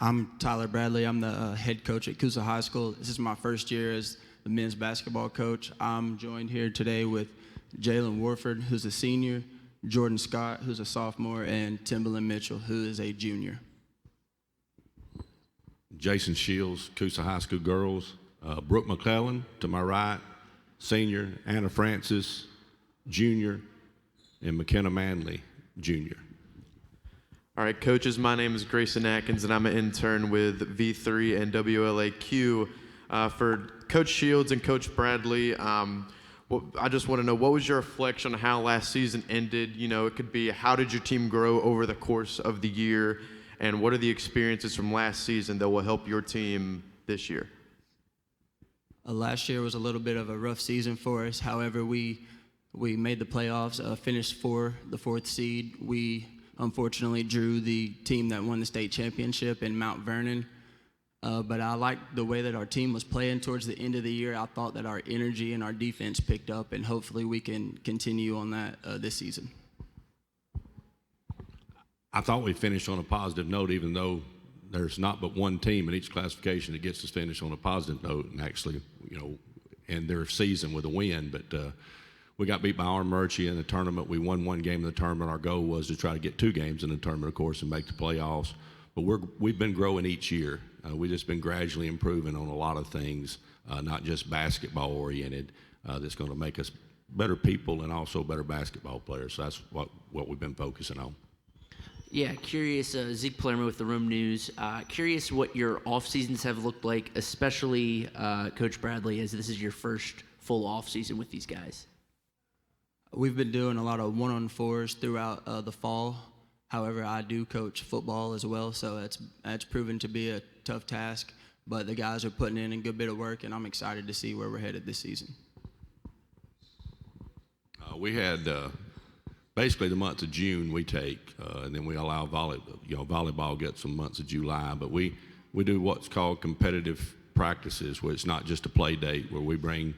I'm Tyler Bradley. I'm the head coach at Coosa High School. This is my first year as the men's basketball coach. I'm joined here today with Jalen Warford, who's a senior, Jordan Scott, who's a sophomore, and Timberland Mitchell, who is a junior. Jason Shields, Coosa High School girls. Brooke McClellan to my right, senior. Anna Francis, junior, and McKenna Manley, junior. All right, coaches, my name is Grayson Atkins, and I'm an intern with V3 and WLAQ. For Coach Shields and Coach Bradley, I just want to know, what was your reflection on how last season ended? You know, it could be, how did your team grow over the course of the year, and what are the experiences from last season that will help your team this year? Last year was a little bit of a rough season for us. However, we made the playoffs, finished for the 4th seed. We unfortunately drew the team that won the state championship in Mount Vernon. But I liked the way that our team was playing towards the end of the year. I thought that our energy and our defense picked up, and hopefully we can continue on that this season. I thought we finished on a positive note, even though there's not but one team in each classification that gets to finish on a positive note and actually, you know, end their season with a win. But we got beat by Armurchie in the tournament. We won one game in the tournament. Our goal was to try to get 2 games in the tournament, of course, and make the playoffs. But we've been growing each year. We've just been gradually improving on a lot of things, not just basketball oriented, that's going to make us better people and also better basketball players. So that's what we've been focusing on. Yeah, curious, Zeke Palermo with the Room News. Curious what your off seasons have looked like, especially Coach Bradley, as this is your first full off season with these guys. We've been doing a lot of 1-on-4s throughout the fall. However, I do coach football as well, so that's proven to be a tough task. But the guys are putting in a good bit of work, and I'm excited to see where we're headed this season. We had basically the month of June we take, and then we allow volleyball gets some months of July. But we do what's called competitive practices, where it's not just a play date, where we bring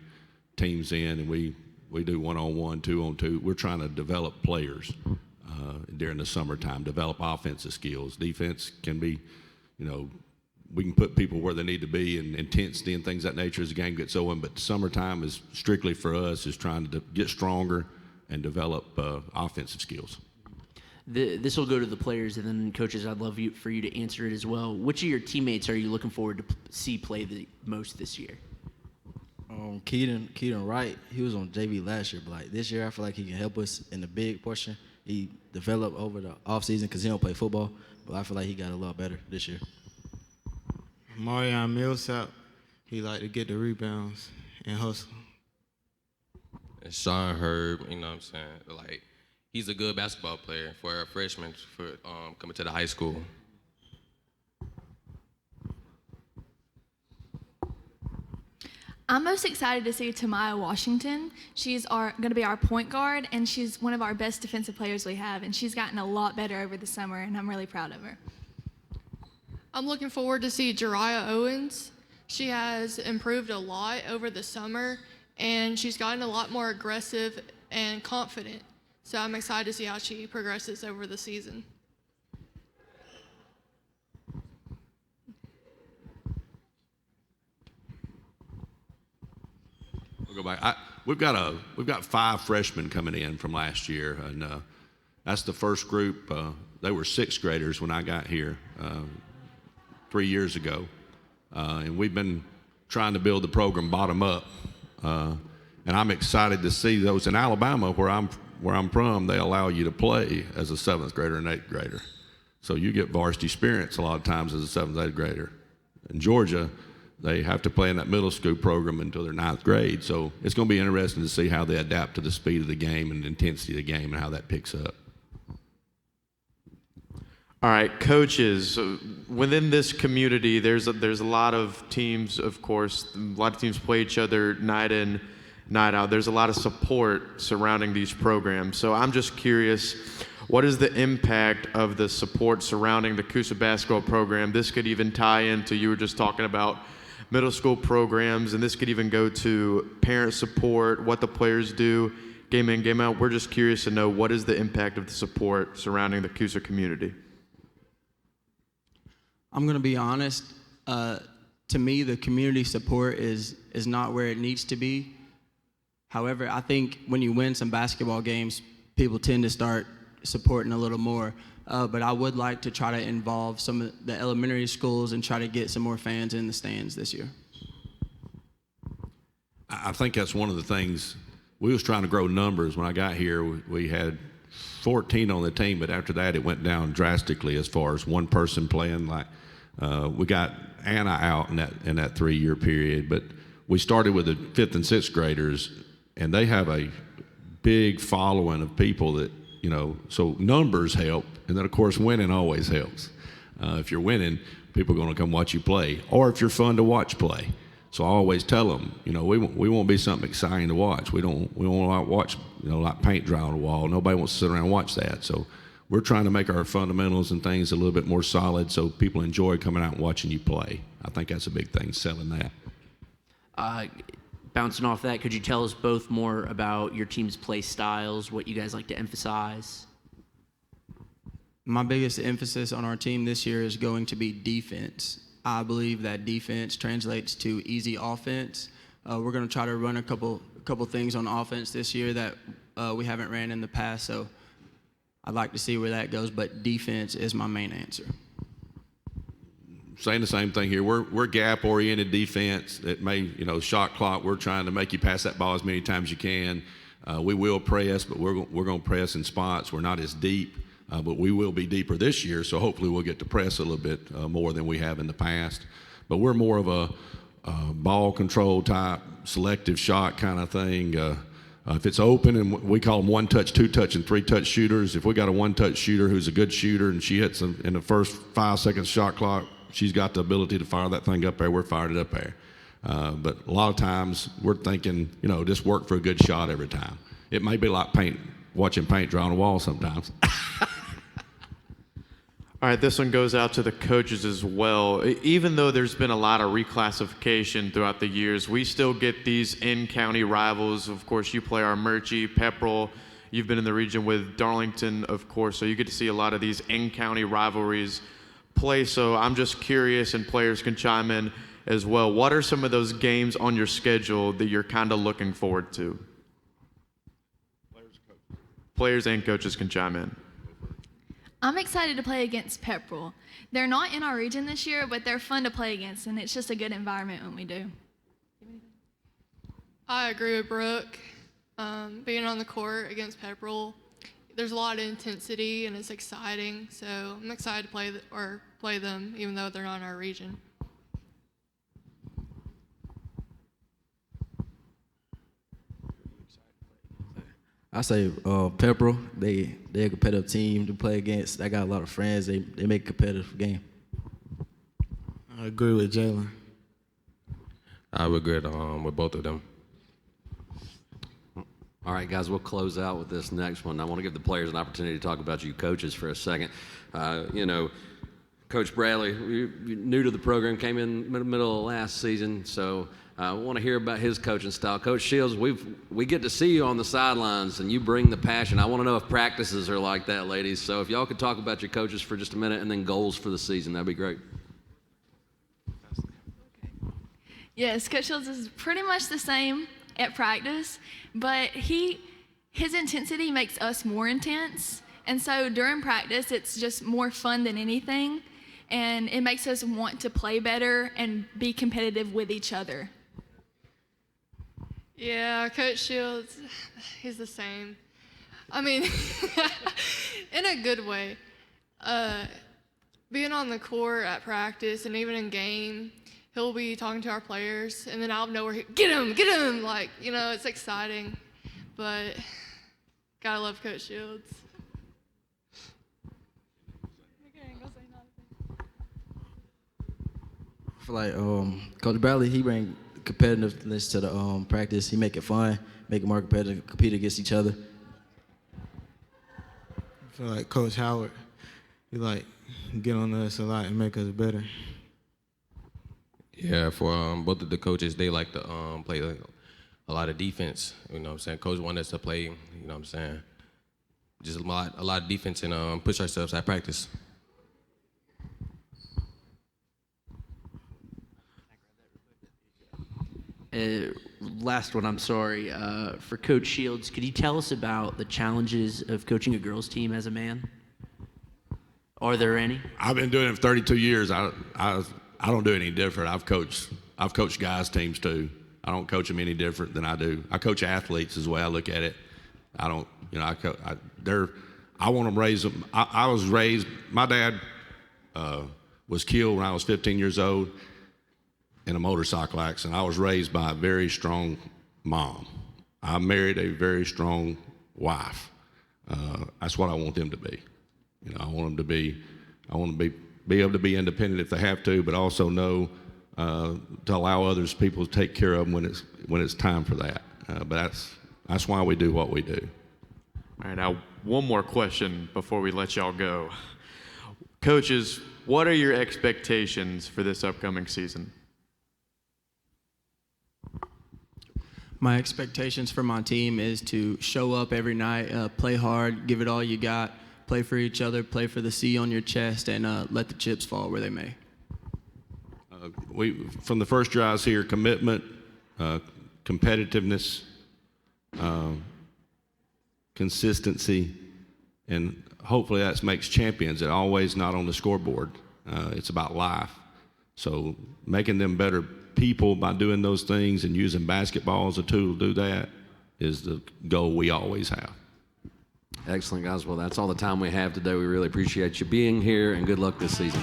teams in and we do 1-on-1, 2-on-2. We're trying to develop players during the summertime, develop offensive skills. Defense can be, you know, we can put people where they need to be, and intensity and things of that nature as the game gets going. But summertime is strictly for us is trying to get stronger and develop offensive skills. This will go to the players, and then coaches, I'd love for you to answer it as well. Which of your teammates are you looking forward to see play the most this year? Keaton Wright, he was on JV last year, but like this year I feel like he can help us in the big portion. He developed over the offseason because he don't play football, but I feel like he got a lot better this year. Marion Millsap, he like to get the rebounds and hustle. And Sean Herb, you know what I'm saying? Like, he's a good basketball player for a freshman for coming to the high school. I'm most excited to see Tamaya Washington. She's going to be our point guard, and she's one of our best defensive players we have, and she's gotten a lot better over the summer, and I'm really proud of her. I'm looking forward to see Jariah Owens. She has improved a lot over the summer, and she's gotten a lot more aggressive and confident. So I'm excited to see how she progresses over the season. We'll go back. We've got 5 freshmen coming in from last year, and that's the first group. They were 6th graders when I got here 3 years ago, and we've been trying to build the program bottom up. And I'm excited to see those in Alabama, where I'm from. They allow you to play as a 7th grader and 8th grader, so you get varsity experience a lot of times as a 7th, 8th grader. In Georgia, they have to play in that middle school program until their 9th grade. So it's going to be interesting to see how they adapt to the speed of the game and the intensity of the game and how that picks up. All right, coaches, within this community, there's a lot of teams, of course. A lot of teams play each other night in, night out. There's a lot of support surrounding these programs. So I'm just curious, what is the impact of the support surrounding the Coosa basketball program? This could even tie into, you were just talking about middle school programs, and this could even go to parent support, what the players do, game in, game out. We're just curious to know, what is the impact of the support surrounding the Coosa community? I'm gonna be honest. To me, the community support is not where it needs to be. However, I think when you win some basketball games, people tend to start supporting a little more. But I would like to try to involve some of the elementary schools and try to get some more fans in the stands this year. I think that's one of the things. We was trying to grow numbers. When I got here, we had 14 on the team, but after that it went down drastically as far as one person playing. Like we got Anna out in that 3-year period, but we started with the 5th and 6th graders, and they have a big following of people that, you know, so numbers help, and then of course winning always helps. If you're winning, people are going to come watch you play, or if you're fun to watch play. So I always tell them, you know, we won't be something exciting to watch. We don't want to watch, you know, like paint dry on the wall. Nobody wants to sit around and watch that. So we're trying to make our fundamentals and things a little bit more solid so people enjoy coming out and watching you play. I think that's a big thing, selling that. Bouncing off that, could you tell us both more about your team's play styles, what you guys like to emphasize? My biggest emphasis on our team this year is going to be defense. I believe that defense translates to easy offense. We're going to try to run a couple things on offense this year that we haven't ran in the past, so I'd like to see where that goes, but defense is my main answer. Saying the same thing here. We're gap-oriented defense. It may, you know, shot clock. We're trying to make you pass that ball as many times as you can. We will press, but we're going to press in spots. We're not as deep, but we will be deeper this year, so hopefully we'll get to press a little bit more than we have in the past. But we're more of a ball control type, selective shot kind of thing. If it's open, and we call them 1-touch, 2-touch, and 3-touch shooters. If we got a 1-touch shooter who's a good shooter and she hits them in the first 5 seconds shot clock, she's got the ability to fire that thing up there. We're fired it up there. But a lot of times we're thinking, you know, just work for a good shot every time. It may be like watching paint dry on a wall sometimes. All right, this one goes out to the coaches as well. Even though there's been a lot of reclassification throughout the years, we still get these in-county rivals. Of course, you play our Murchie, Pepperell. You've been in the region with Darlington, of course, so you get to see a lot of these in-county rivalries play. So I'm just curious, and players can chime in as well. What are some of those games on your schedule that you're kind of looking forward to? Players and coaches can chime in. I'm excited to play against Pepperell. They're not in our region this year, but they're fun to play against, and it's just a good environment when we do. I agree with Brooke. Being on the court against Pepperell, there's a lot of intensity and it's exciting. So I'm excited to play them, even though they're not in our region. I say Pepperell, they're a competitive team to play against. I got a lot of friends. They make a competitive game. I agree with Jalen. I would agree with both of them. All right, guys, we'll close out with this next one. I want to give the players an opportunity to talk about you coaches for a second. You know, Coach Bradley, you're new to the program, came in the middle of last season, so I want to hear about his coaching style. Coach Shields, we get to see you on the sidelines, and you bring the passion. I want to know if practices are like that, ladies. So if y'all could talk about your coaches for just a minute and then goals for the season, that'd be great. Yes, Coach Shields is pretty much the same at practice, but his intensity makes us more intense. And so during practice, it's just more fun than anything, and it makes us want to play better and be competitive with each other. Yeah, Coach Shields, he's the same. I mean, in a good way. Being on the court at practice and even in game, he'll be talking to our players, and then out of nowhere, get him, like, you know, it's exciting. But gotta love Coach Shields. I feel like Coach Bradley, he bring competitiveness to the practice. He make it fun, make it more competitive, compete against each other. I feel like Coach Howard, he like get on us a lot and make us better. Yeah, for both of the coaches, they like to play a lot of defense. You know what I'm saying? Coach wanted us to play, you know what I'm saying, just a lot of defense and push ourselves at practice. Last one, I'm sorry. For Coach Shields, could you tell us about the challenges of coaching a girls' team as a man? Are there any? I've been doing it for 32 years. I don't do any different. I've coached guys' teams too. I don't coach them any different than I do. I coach athletes is the way I look at it. I don't, you know, I want them raised. I was raised. My dad was killed when I was 15 years old in a motorcycle accident. I was raised by a very strong mom. I married a very strong wife. That's what I want them to be. You know, I want them to be able to be independent if they have to, but also know to allow others people to take care of them when it's time for that. But that's why we do what we do. All right, now one more question before we let y'all go. Coaches, what are your expectations for this upcoming season? My expectations for my team is to show up every night, play hard, give it all you got, play for each other, play for the C on your chest, and let the chips fall where they may. From the first year I was here, commitment, competitiveness, consistency, and hopefully that makes champions. It always not on the scoreboard. It's about life. So making them better people by doing those things and using basketball as a tool to do that is the goal we always have. Excellent, guys. Well, that's all the time we have today. We really appreciate you being here, and good luck this season.